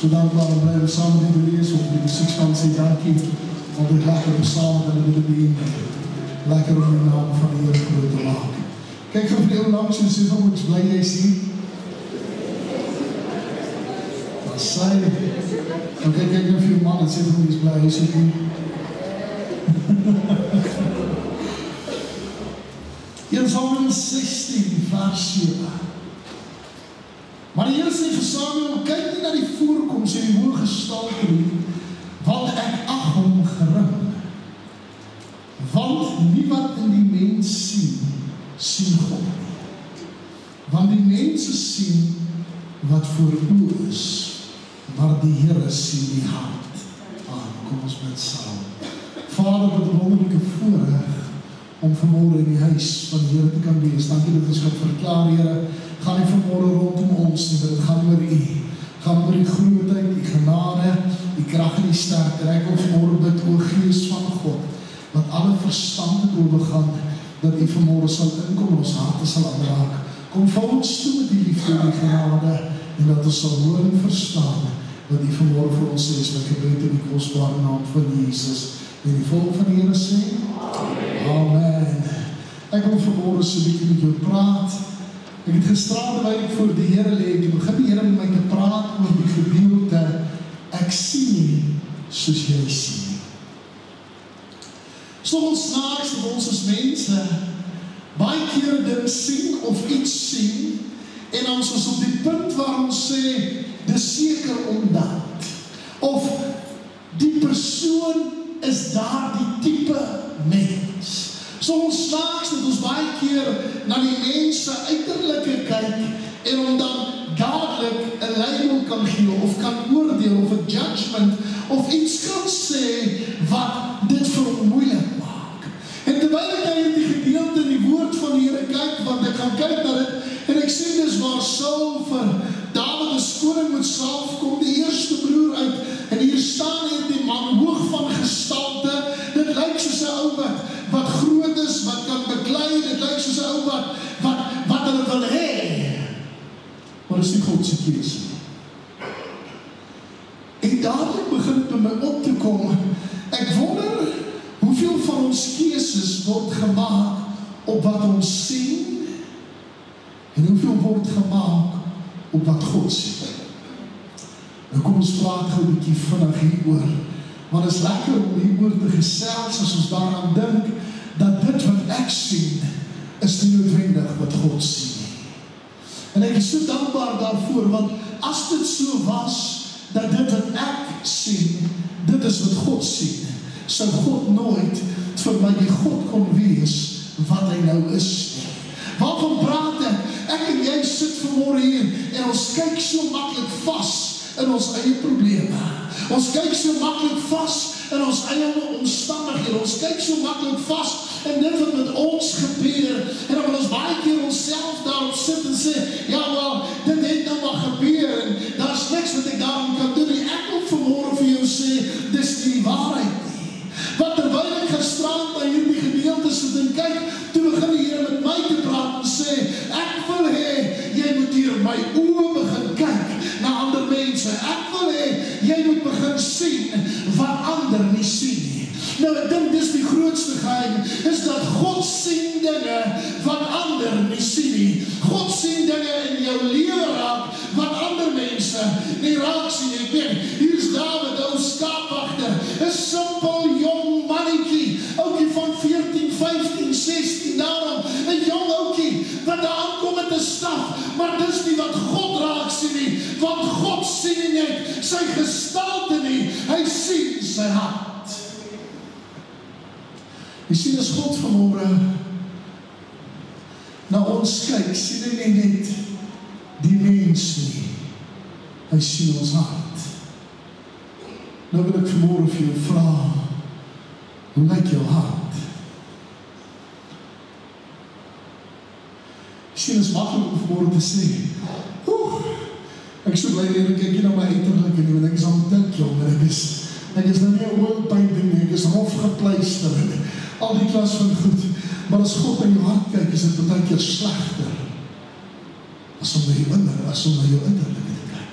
Zodat we blijven samen in de lees of de muziek van Zedaki, op de graag op de samen en de lekker om die naam van die Here groot te maak. Kyk vir jou langs en sê van ons bly jy sien. Dan sê, dan kyk ek vir jou man en sê van ons bly jy sien. 1 Samuel 16 vers 7. Maar die Here sê vir Samuel, kyk nie na die voorkoms en die hoë gestalte nie, want ek ag hom gering. Want nie wat in die mens sien God nie. Want die mense sien wat voor oë is, maar die Here sien die hart aan. Kom ons bid saam. Vader, wat 'n wonderlike voorreg om vanmôre in die huis van die Here te kan wees. Dankie dat ons kan verklaar, Here, gaan nie vanmôre rondom ons nie, dit gaan oor U. Gaan oor die grootheid, die genade, die krag en die sterkte. Ek wil vanmôre bid, o Gees van God, wat alle verstand het oorgaan, dat U vanmôre sal inkom en ons harte sal aanraak. Kom vul ons toe met die liefde en die genade, en dat ons sal hoor en verstaan, wat U vanmôre vir ons sê, is my gebed in die kosbare naam van Jesus. En die volk van die Here sê, Amen. Ek wil vanmôre so 'n bietjie met jou praat. Ek het gisteraan terwyl ek voor die Here lê, ek begin die Here met my te praat oor die gedeelte, ek sien nie soos jy sien nie. So ons snaaks dat ons as mense baie keer ding sien of iets sien, en ons is op die punt waar ons sê, dis seker omdat, of die persoon is daar die tipe mens. So ons snaaks dat ons baie keer na die mense uiterlike kyk en om dan dadelik 'n label kan gee of kan oordeel of 'n judgment of iets kan sê wat dit vir hom moeilik maak. En terwyl ek in die gedeelte in die woord van die Here kyk, want ek gaan kyk na dit en ek sien dis waar Saul vir Dawid as koning moet salf, kom die eerste broer uit en hier staan die man hoog van gestalte. Dit lyk soos 'n ou wat groot is, wat kan beklei, dit lyk soos 'n ou wat hulle wil hê. Maar dis nie God se keuse. En dadelik begin dit by my op te kom. Ek wonder hoeveel van ons keuses word gemaak op wat ons sien en hoeveel word gemaak op wat God sien. Nou kom ons praat gou 'n bietjie vinnig hieroor. Maar het is lekker om hieroor te gesels as ons daaraan dink dat dit wat ek sien is nie noodwendig wat God sien nie. En ek is so dankbaar daarvoor, want as dit so was dat dit wat ek sien, dit is wat God sien, sou God nooit vir my die God kon wees wat hy nou is nie. Waarvan praat ek? Ek en jy sit vanmôre hier en ons kyk so maklik vas in ons eie probleme. Ons kyk so maklik vas in ons eie omstandighede. Ons kyk so maklik vas in dit wat met ons gebeur. En dan wil ons baie keer onsself daarop sit en sê, ja wel, dit het nou maar gebeur en daar is niks wat ek daarom kan doen. En ek wil vanmôre vir jou sê, dis nie die waarheid nie. Want terwyl ek gisterand na hierdie gedeelte sit en kyk, toe begin die Here met my te praat en sê, ek wil hê, jy moet hier my oë begin kyk na ander mense. Ek wil hê, jy moet begin sien wat ander nie sien nie. Nou ek dink dis die grootste geheim, is dat God sien dinge wat ander nie sien nie. God sien dinge in jou lewe raak wat ander mense nie raak sien nie. Ek weet, hier is Dawid, ou skaapwagter, 'n simpel jong mannetjie, ouetjie van 14, 15, 16, daarom 'n jong ouetjie wat daar aankom met 'n staf, maar dis nie wat God raak sien nie, want God sien nie net sy gestalte nie, hy sien sy hart. Jy sien, as God vanmôre na ons kyk, sien hy nie net die mens nie, hy sien ons hart. Nou wil ek vanmôre vir jou vra, hoe lyk jou hart? Jy sien, is maklik om vanmôre te sê, ek so bly hier, ek kyk nie na my uiterlike nie, want ek is aan dink, jong, ek is nou nie 'n oorpainting nie, ek is hof gepleister, al die klas van goed, maar as God in jou hart kyk, is dit baie keer slegter, as om na jou uiterlike te kyk.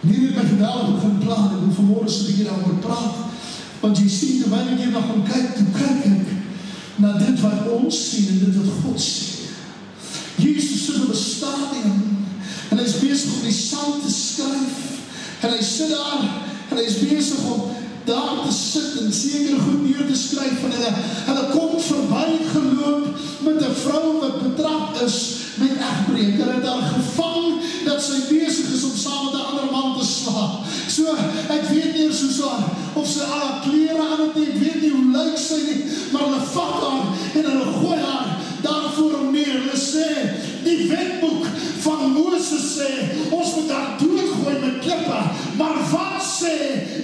En hier het my geweldig begin praat, ek wil vanmôre so 'n bietjie daaroor praat, want jy sien, terwyl ek hier na gaan kyk, toe kyk ek na dit wat ons sien en dit wat God sien. Jesus sit op 'n stadium en hy is besig om die sand te skryf en hy sit daar en hy is besig om daar te sit en sekere goed neer te skryf en hulle kom verby geloop met 'n vrou wat betrap is met egbreek. Hulle het haar gevang dat sy besig is om saam met 'n ander man te slaap. So, ek weet nie eens hoe sy, of sy al haar klere aan het nie, ek weet nie hoe lyk sy nie, maar hulle vat haar en hulle gooi haar daarvoor om neer. Hulle sê, die wetboek van Moses sê, ons moet haar doodgooi met klippe, maar wat sê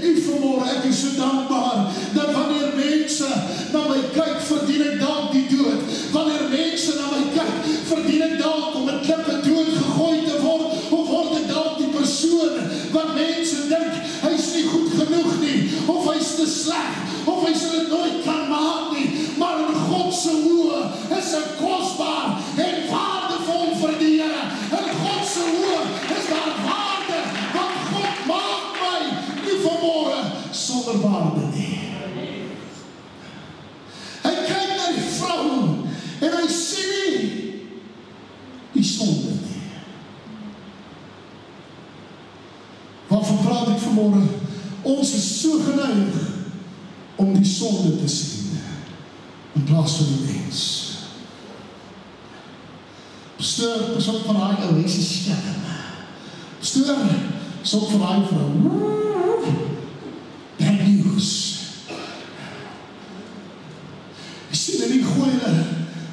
u vanmorgen? Ek is so dankbaar, dat wanneer mense na my kyk, verdien ek dalk die dood. Wanneer mense na my kyk, verdien ek dalk om met klippe doodgegooi te word, of word ek dalk die persoon, wat mense dink, hy is nie goed genoeg nie, of hy is te sleg, of hy sal dit nooit kan maak nie, maar in God se oë is ek kosbaar en waardevol vir die Here. In God se oë is daar waarde, want God maak my nie vanmorgen sonder waarde nie. Hy kyk na die vrou en hy sien nie die sonde nie. Waarvan praat ek vanmorgen? Ons is so geneig om die sonde te sien in plaas van die mens. Pastoor, pas op van hy ou, hy is 'n skelm. Pastoor, pas op van hy vrou. Bad news. Jy sien in die gooi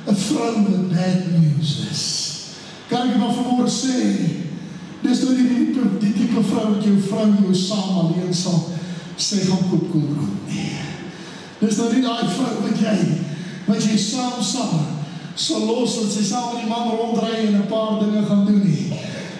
'n vrou wat bad news is. Kan ek maar vanmorgen sê, dis nou die type vrou wat jou saam alleen sal sê, gaan koop rond. Nee. Dis nou nie die vrou wat jy saam sal los, dat sy saam met die man rondry en 'n paar dinge gaan doen nie.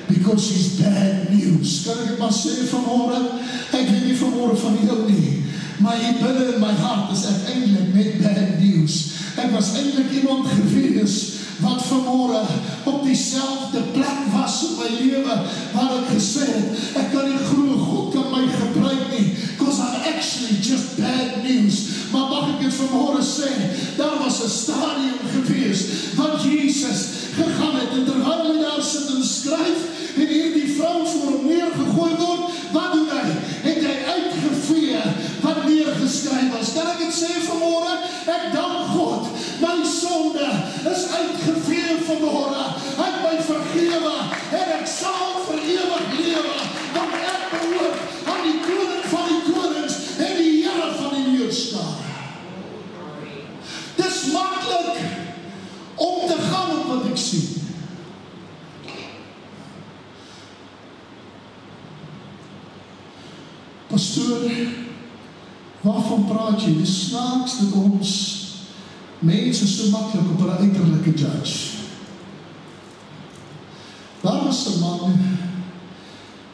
Because she's bad news. Kan ek het maar sê vanmorgen, ek weet nie vanmorgen van jou nie, maar hier binne in my hart is ek eintlik met bad news. Ek was eintlik iemand gewees wat vanmorgen op diezelfde plek was in my lewe, waar ek gesê het, ek kan nie glo, God kan my gebruik nie, because I'm actually just bad news. Maar mag ek het vanmorgen sê, daar was 'n stadium gewees, wat Jesus gegaan het, en terwyl hy daar sit en skryf, en hier die vrou voor hom neergegooi word, wat doen hy? Het hy uitgevee wat neergeskryf was. Kan ek het sê vanmorgen, ek dank God, my sonde is uitgevee vanmorgen, ek my vergewe, en ek sal vir ewig lewe, want ek behoort aan die koning van die konings, en die Here van die leerskare. Dis maklik om te gaan op wat ek sien. Pastoor, waarvan praat jy? Dis snaaks dat ons mense so maklik op hulle uiterlike judge. Daar was 'n man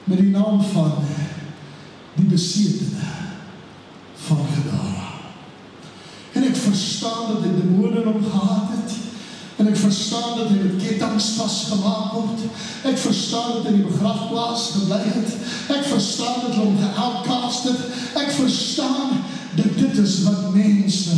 met die naam van die besetene van Gadara. En ek verstaan dat hy demone in hom gehad het, en ek verstaan dat hy met kettinge vasgemaak word, ek verstaan dat hy in die begrafplaas gebly het, ek verstaan dat hy hom ge-outcast het, ek verstaan dat dit is wat mense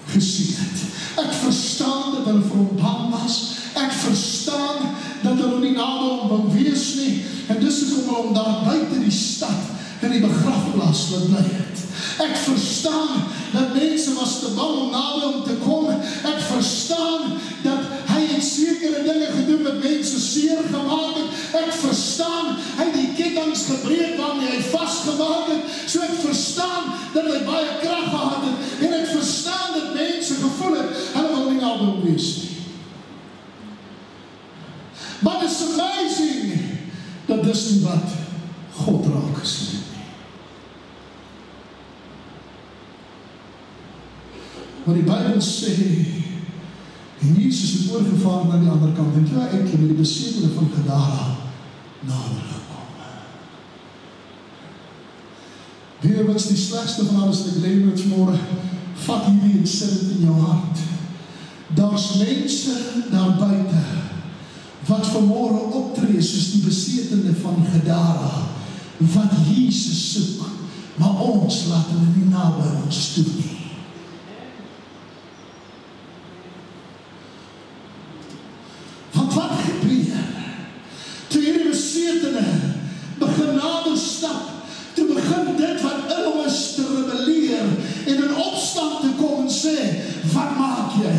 gesien het. Ek verstaan dat hulle vir hom bang was, ek verstaan dat hulle nie naby hom wou wees nie, en dis hoekom hulle hom daar buite die stad in die begrafplaas laat bly het. Ek verstaan dat mense was te bang om naby hom te kom. Ek verstaan dat hy het sekere dinge gedoen wat mense seer gemaak het. Ek verstaan hy het die kettinge gebreek waarmee hy vasgemaak het. So ek verstaan dat hy baie krag gehad het, en ek verstaan dat mense gevoel het hulle wil nie naby hom wees nie. But it's amazing dat dis nie wat God raak gesien het. Maar die Bybel sê, en Jesus het oorgevaar na die ander kant, en toe ek met die besetene van Gadara nader gekom. Weet jy wat is die slegste van alles, ek leer met vanmorgen, vat hierdie en sit het in jou hart. Daar's mense daar buite, wat vanmorgen optree soos die besetene van Gadara, wat Jesus soek, maar ons laat hulle nie naby ons toe nie. stap, te begin dit wat in hom is te rebelleer, en in opstand te kom en sê, wat maak jy?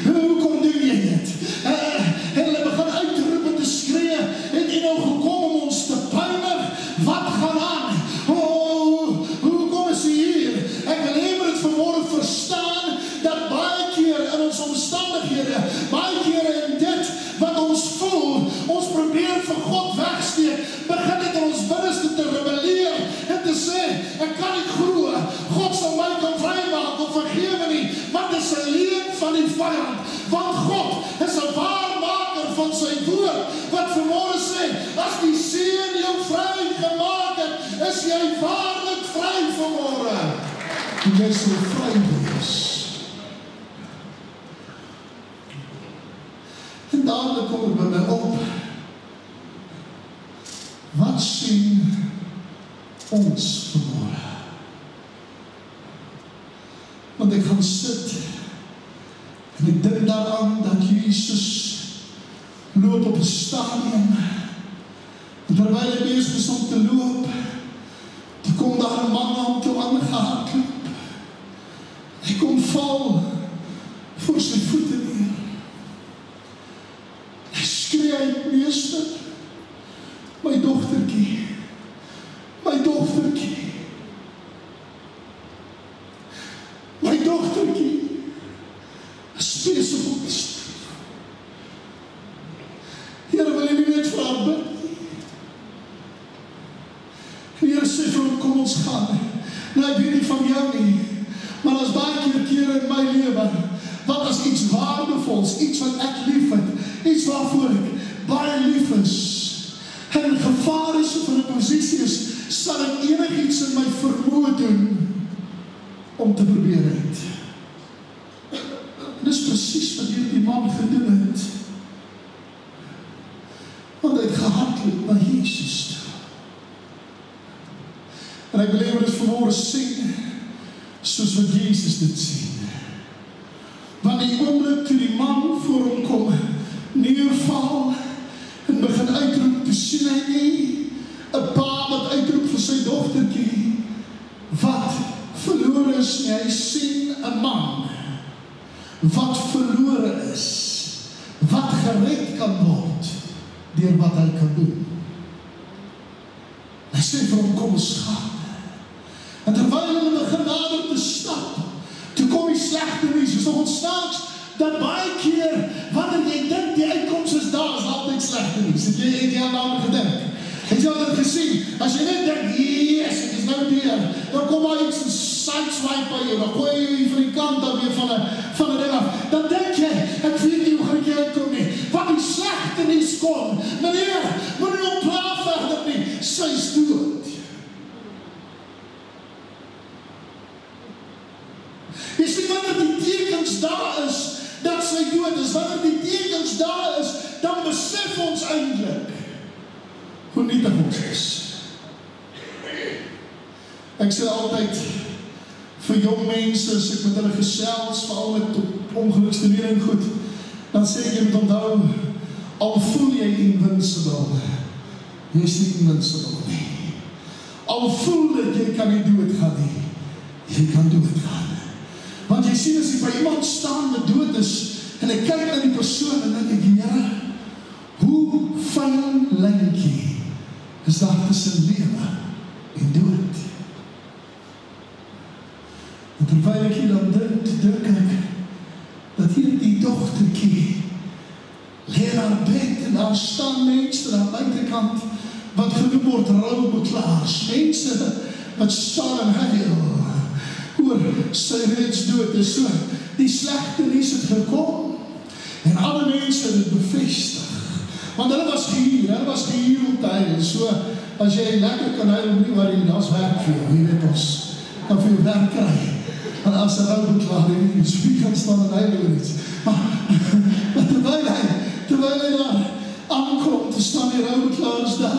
Hoekom doen jy dit? En hulle begin uit te roep en te skree, en jy nou gekom om ons te pynig, wat gaan aan? Hoekom is hy hier? Ek wil hê moet het vanmorgen verstaan, dat baie keer in ons omstandighede, baie keer in dit wat ons voel, ons probeer vir God wegsteek, begin dit in ons binneste te rebelleer, en te sê, ek kan nie glo, God sal my kan vrymaak of vergewe nie, want dit is 'n leuen van die vyand, want God is 'n waarmaker van sy woord, wat vanmorgen sê, as die Seun jou vry gemaak het, is jy waarlik vry vanmorgen. En jy sal vry wees. En dadelijk kom het by my op, wat sien ons vanmorgen? Want ek gaan sit, en ek dink daaraan, dat Jesus loop op 'n stadium, en terwyl hy bezig is om te loop, toe kom daar 'n man aan toe aangehardloop, hy kom val, voor sy voete neer, hy skree uit, meester, my dogtertjie, my dogtertjie is besig om te sterf. Here, wil jy nie net vir haar bid nie? En Here sê vir hom, kom ons gaan. Nou, ek weet nie van jou nie, maar as baie kere in my lewe, wat as iets waardevols, iets wat ek lief het, iets waarvoor ek baie lief is, en gevaar is of in 'n posisie is, sal ek enigiets in my vermoë doen om te probeer het. En dis presies wat hier die man gedoen het. Want hy het gehardloop na Jesus toe. En ek wil hê dit vanmôre sien, soos wat Jesus dit sien. Want die oomblik toe die man voor hom kom, neerval, en begin uitroep, toe sien hy nie 'n pa wat uitroep vir sy dogtertjie, wat verlore is nie, hy sien 'n man, wat verlore is, wat gered kan word, deur wat hy kan doen. Hy sê vir hom, kom ons gaan. En terwyl hulle begin nader te stap, toe kom die slegte nuus, is nog ontsnaaks, dat baie keer, wanneer jy dink die uitkoms is daar, is altyd slegte nuus. Het jy aan daarmee gedink? Het jy al dit gesien? As jy net dink, yes, het is nou deur, dan kom maar iets en sideswipe by jou, dan gooi jy van die kant dan weer van 'n ding af. Dan dink jy, ek weet nie hoe gaan ek hier uitkom nie. Wat die slegte nuus kom, meneer, moet nie op plaas verder nie, sy is dood. Jy sien, wanneer die tekens daar is, dat sy dood is, wanneer die tekens daar is, dan besef ons eintlik hoe nietig ons is. Ek sê altyd vir jong mense, as ek met hulle gesels, veral met ongelukstudering goed, dan sê ek, jy moet onthou, al voel jy invincible, jy is nie invincible nie. Al voel dat jy kan nie doodgaan nie, jy kan doodgaan. Want jy sien, as ek by iemand staan wat dood is, en ek kyk na die persoon, en denk ek, Here, hoe fyn lyntjie is daar tussen lewe en dood. En terwyl ek hier dan dink ek, dat hier die dogtertjie lê aan haar bed, en daar staan mense aan die buitekant, wat genoem word roubeklaars, mense wat staan en huil, oor sy reeds dood is. So, die slegte nuus het gekom, en alle mense het het bevestig, want hulle was gehuur om te huil. So, as jy lekker kan huil, nie waar jy, dat is werk vir jou, jy weet ons, kan vir jou werk kry, en as een roubeklaar, jy so wie kan staan en huil oor iets, maar terwyl hy daar aankom, te staan die roubeklaars daar,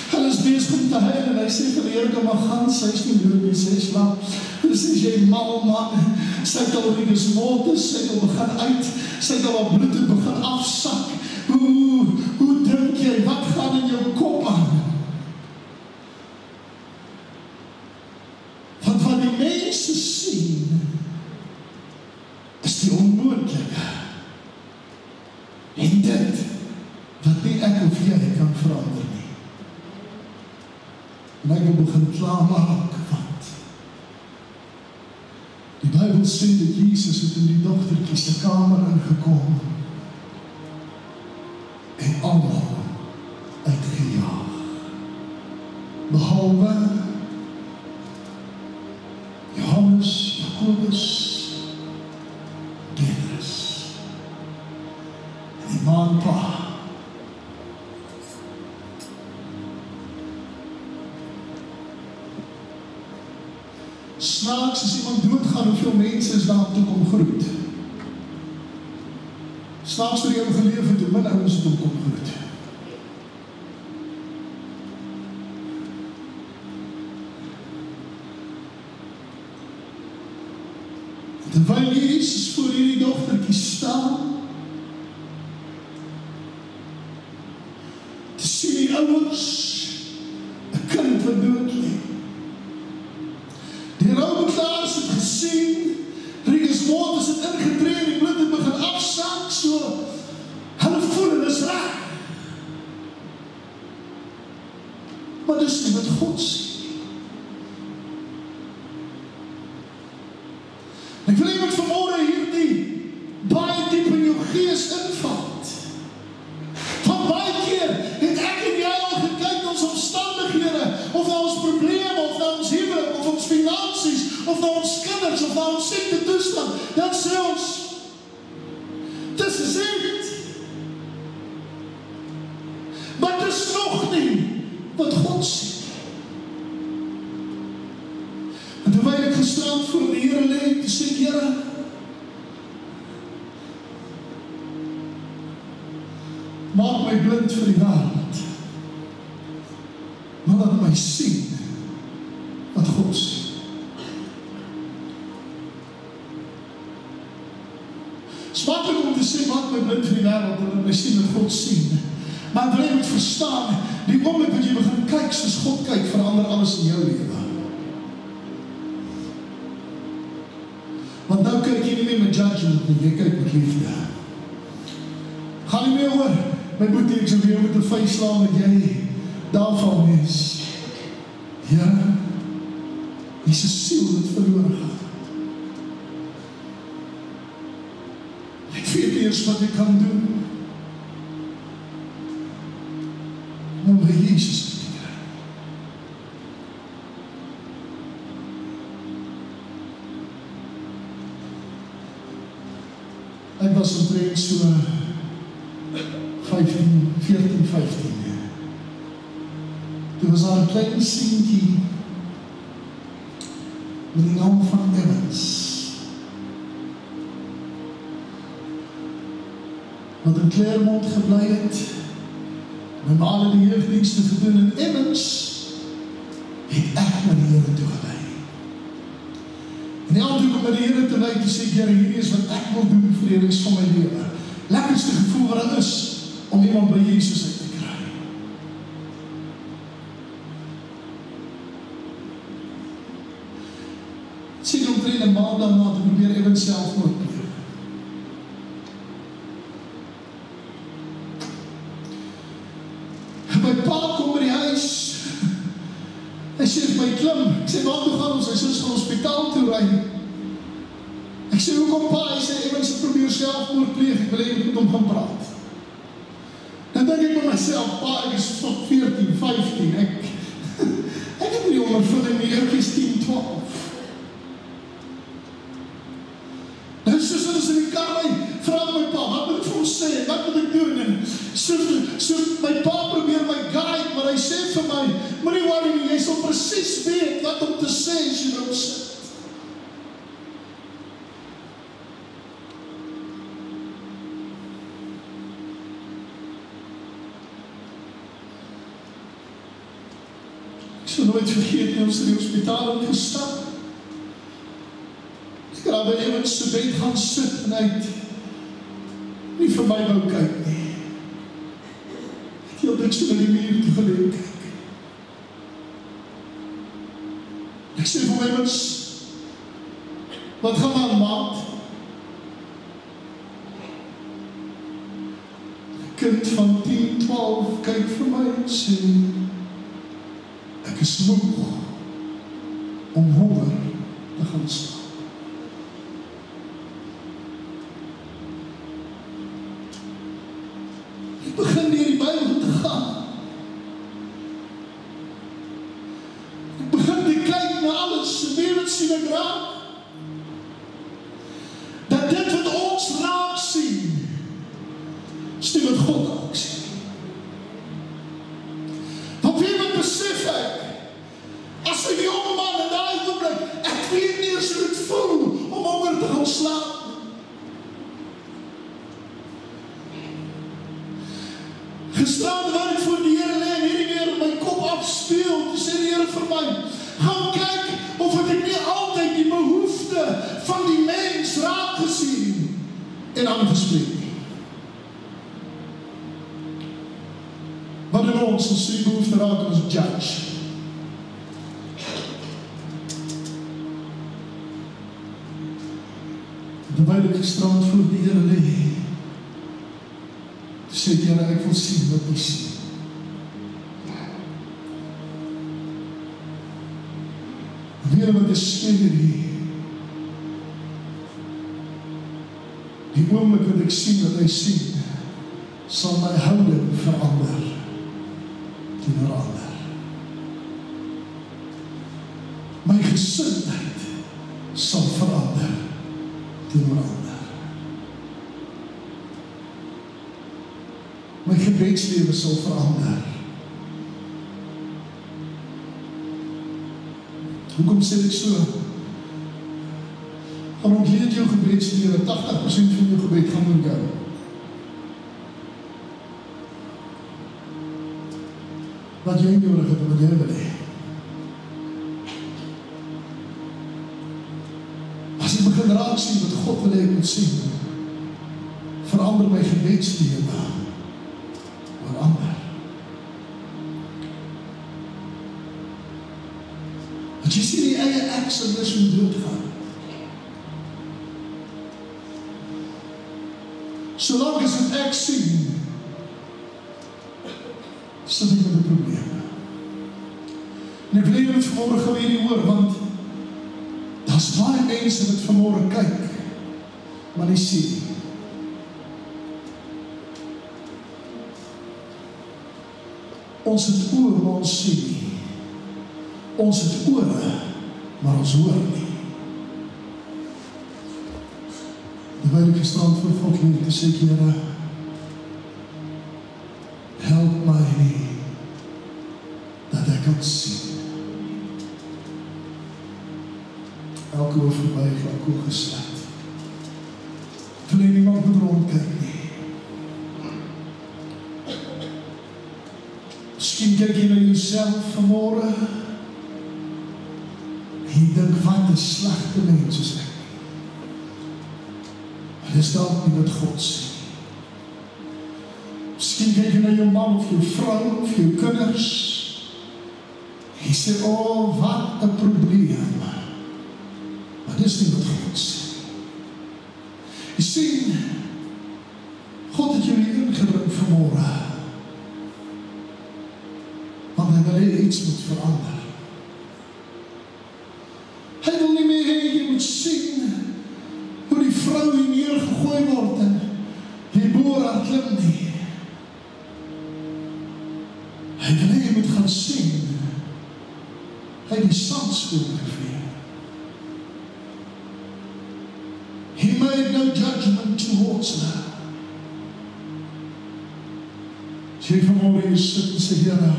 hulle is bezig om te huil, en hy sê vir die Here, kom maar gaan, sy is nie dood nie, sy is slaap, en sy sê, jy mal man, sy het al die gesmoltes, sy het al begin uit, sy het al bloed het begin afsak, hoe dink jy, wat gaan in jou kop aan? Jesus sien, is die onmoontlike. En dit, wat nie ek of jy kan verander nie. En ek wil begin klaarmaak, want die Bybel sê dat Jesus het in die dogtertjie se kamer ingekom en almal uitgejaag. Behalwe Johannes, Jakobus, Petrus en die ma en pa. Snaaks, as iemand doodgaan, hoeveel mense is daar toe kom groet? Snaaks vir jou geleef het, hoe min ouens toe kom groet. Terwyl Jesus voor hierdie dogtertjie staan, te sien die ouers, 'n kind wat dood lê. Die roubeklaars het gesien, Rigus Waters het ingetree, die bloed het begin afsak, so hulle voel en is reg. Maar dis nie wat God sien. Ek wil iemand vanmorgen hierdie baie diep in jou gees invat. Van baie keer het ek en jy al gekyk na ons omstandighede, of na ons probleme, of na ons huwelik, of ons finansies, of na ons kinders, of na ons siekte toestand, dan sê ons, dis is het. Maar dis nog nie wat God sien. En terwyl ek gestrand voor die Here lê, te sê ek, Here, maak my blind vir die wêreld, maar laat my sien wat God sien. Het is maklik om te sê, maak my blind vir die wêreld, en laat my sien wat God sien. Maar jy moet verstaan, die oomblik wat jy begin kyk soos God kyk, verander alles in jou lewe. Want nou kyk jy nie meer met judgment nie, jy kyk met liefde. Gaan nie meer oor, my boetie, ek sal weer met 'n vyf slaan dat jy daarvan is. Ja, jy is 'n siel wat verloren gaat. Ek weet eers wat ek kan doen om by Jesus te kry. Ek was omtrent so 14-15. Toe was daar 'n klein seentjie met die naam van Evans, wat in Claremont gebly het. My ma het die jeugdienste gedoen in Evans, het ek met die Here toe gelei. En elke keer om met die Here te lei, te sê, Here, hierdie is wat ek wil doen vir die res van my lewe. Lekkerste gevoel wat daar is, om iemand by Jesus uit te kry. Het sê omtrent 'n maand daarna te probeer Evans selfmoord pleeg. My pa kom by die huis, hy sê vir my, klim, ek sê, waar toe gaan ons? Hy sê, ons gaan hospitaal toe ry. Ek sê, hoekom pa? Hy sê, Evans het probeer selfmoord pleeg, ek wil even met hom gaan praat. Dan denk ek by myself, pa, ek is 14, 15, ek het nie ondervinding nie, ek is 10, 12. Nou soos ons in die kar ry, vraag my pa, wat moet ek vir hom sê, wat moet ek doen? En so my pa probeer my guide, maar hy sê vir my, moenie worry nie, jy sal presies weet wat om te sê as jy nou sit. Ek sal nooit vergeet nie, ons in die hospitaal ingestap. Ek het daar by Evans se bed gaan sit en hy het nie vir my wou kyk nie. Ek het altyd so na die muur toe geleer kyk. Ek sê vir Evans, Wat gaan aan, maat? Kind van 10, 12, kyk vir my en sê, ek is moeg om honger te gaan slaap. Ek begin deur die Bybel te gaan. Ek begin te kyk na alles, en weer wat sien ek raak. Dat dit wat ons raak sien, is nie wat God raak sien. Want wie wat besef ek, as ek die jonge man in daai oomblik, ek weet nie eens hoe dit voel om honger te gaan slaap. Gisterand waar ek voor die Here lê en hierdie weer in my kop afspeel, toe sê die Here vir my, gaan kyk of ek nie altyd die behoefte van die mens raak gesien en aangespreek nie. Wat doen ons as die behoefte raak as judge? Terwyl ek gisterand voor die Here lê, sê die Here, ek wil sien wat jy sien. Weer wat is skerie. Die oomblik wat ek sien wat hy sien, sal my houding verander teenoor ander. My gesindheid sal verander teenoor ander. My gebedslewe sal verander. Hoekom sê ek so? Gaan ontleed jou gebedslewe, 80% van jou gebed gaan oor jou. Wat jy nodig het, wat jy wil hê. As ek begin raak sien wat God wil hê ek moet sien, verander my gebedslewe oor ander. Want jy sien die eie exodus om doodgaan. Solank as het ek sien, sit ek met 'n probleem. En ek wil jy dit vanmorgen gaan weer nie hoor, want daar's baie mense wat vanmorgen kyk, maar nie sien nie. Ons het oor, maar ons sien nie. Ons het ore, maar ons hoor nie. Terwyl ek gisterand voor God leef, te sê, Here, help my dat ek kan sien. Elke oor verbuig, elke oor gesluit. Wil niemand moet rondkyk nie. Miskien kyk jy na jouself vanmorgen, en jy dink, wat 'n slegte mens is ek. Maar dis dalk nie wat God sien. Miskien kyk jy na jou man of jou vrou of jou kinders, en jy sê, oh, wat 'n probleem. Maar dis nie wat God sien. Jy sien, God het jou nie ingebring vanmorgen, want hy wil hê iets moet verander. Hy wil nie meer hê jy moet sien hoe die vrou hier neergegooi word en die boer haar klim nie. Hy wil hê jy moet gaan sien hy die sandskool gevee. He made no judgment towards her. As jy vanmorgen hier sit en sê, Here,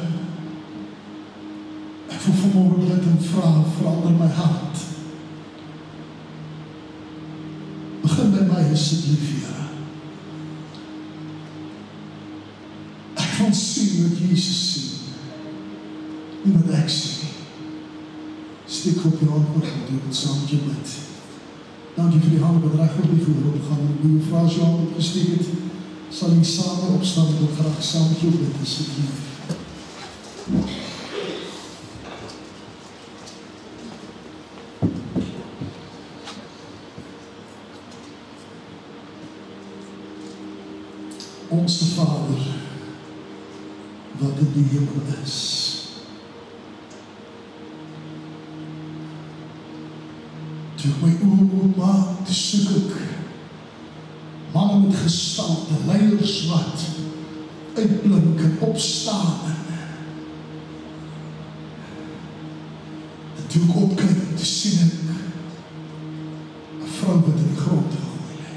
ek wil vanmorgen dit en vraag, verander my hart. Begin by my asseblief, Here. Ek wil sien wat Jesus sien, nie wat ek sien. Steek op jou hand en doen het saam met jou bid. Dankie vir die hand wat reg op die gehoor opgaan. En die vraag jou hand opgesteek het, sal jy samen opstaan en wil graag saam met jou bid asseblief. Onse Vader, wat in die hemel is. Toe ek my oë oopmaak, toe soek ek manne met gestalte, leiers wat uitblink en opstaan. En toe ek opkyk, toe sien ek 'n vrou wat in die grond gegooi lê.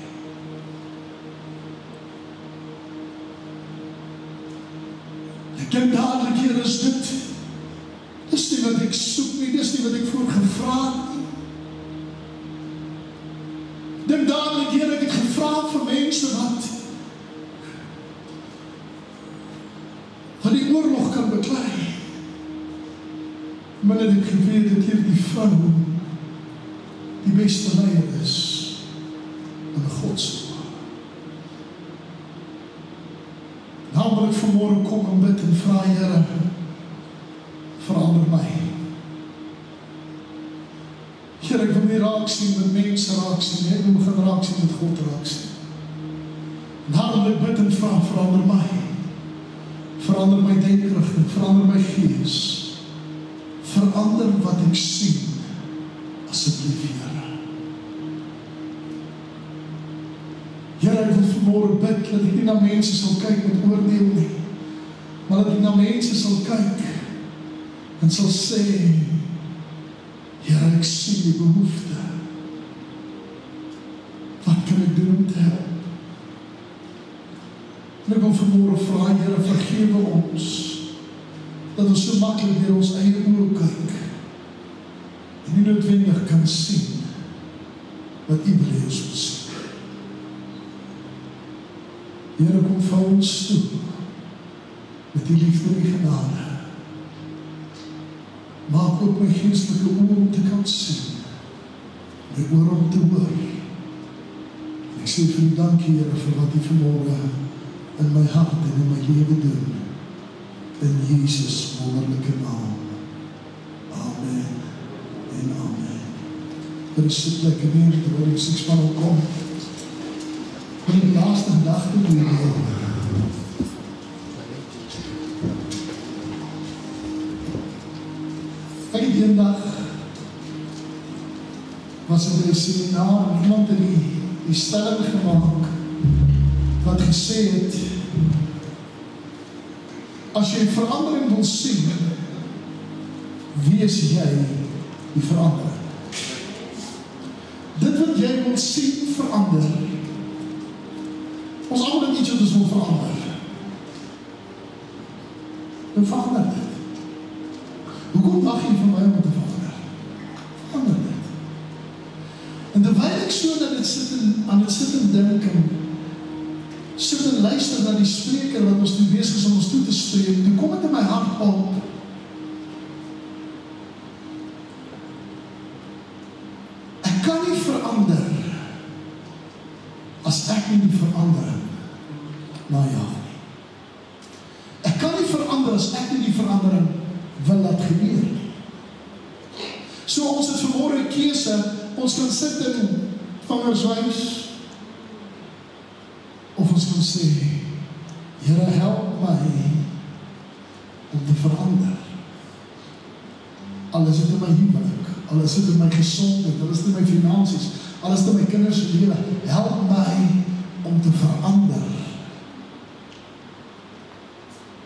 Ek dink dadelik, Here, is dit dis nie wat ek soek nie, dis nie wat ek voor gevra het nie. Dink dadelik, Here, ek het gevra vir mense wat die oorlog kan beklei. Maar het ek geweet dat hier die vrou die beste leier is in God se oë. Nou wil ek vanmôre kom en bid en vra, Here, verander my. Here, ek wil nie raak sien met mense raak sien nie, ek wil begin raak sien met God raak sien. Nou wil ek bid en vra, verander my. Verander my denkrigting, verander my gees. Verander wat ek sien, asseblief, Here. Here, ek wil vanmôre bid, dat ek nie na mense sal kyk met oordeel nie, maar dat ek na mense sal kyk, en sal sê, Here, ek sien die behoefte. Wat kan ek doen om te help? En ek wil vanmôre vra, Here, vergewe ons, dat ons so maklik deur ons eie oë kyk, en nie noodwendig kan sien, wat U wil hê ons moet sien. Here, kom vir ons toe, met die liefde en die genade. Maak ook my geestelike oë om te kan sien, my oor om te hoor. En ek sê vir U dankie, Here, vir wat U vanmôre in my hart en in my lewe doen. In Jesus wonderlike naam. Amen en amen. Dit is so lekker weer, terwyl die musiekspan kom. Vir die laaste gedagte doen. Ek het eendag was in die seminar en iemand het die stelling gemaak wat gesê het, as jy verandering wil sien, wees jy die verandering. Dit wat jy wil sien verander. Ons almal het iets wat ons wil verander. Dan verander dit. Hoekom mag jy van my om te verander? Verander dit. En terwyl ek so dat aan dit sit en dink en sit en luister na die spreker wat ons toe besig is om ons toe te spreek, toe kom het in my hart op. Ek kan nie verander as ek nie die verandering najaag nie. Ek kan nie verander as ek nie die verandering wil laat gebeur nie. So ons het vanmôre 'n keuse, ons kan sit en vingers wys, of ons kan sê, Here, help my om te verander. Al is dit in my huwelik, al is dit in my gesondheid, al is dit in my finansies, al is dit in my kinders se lewe, help my om te verander.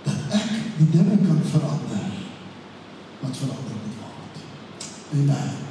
Dat ek die dinge kan verander wat verander moet word. Amen.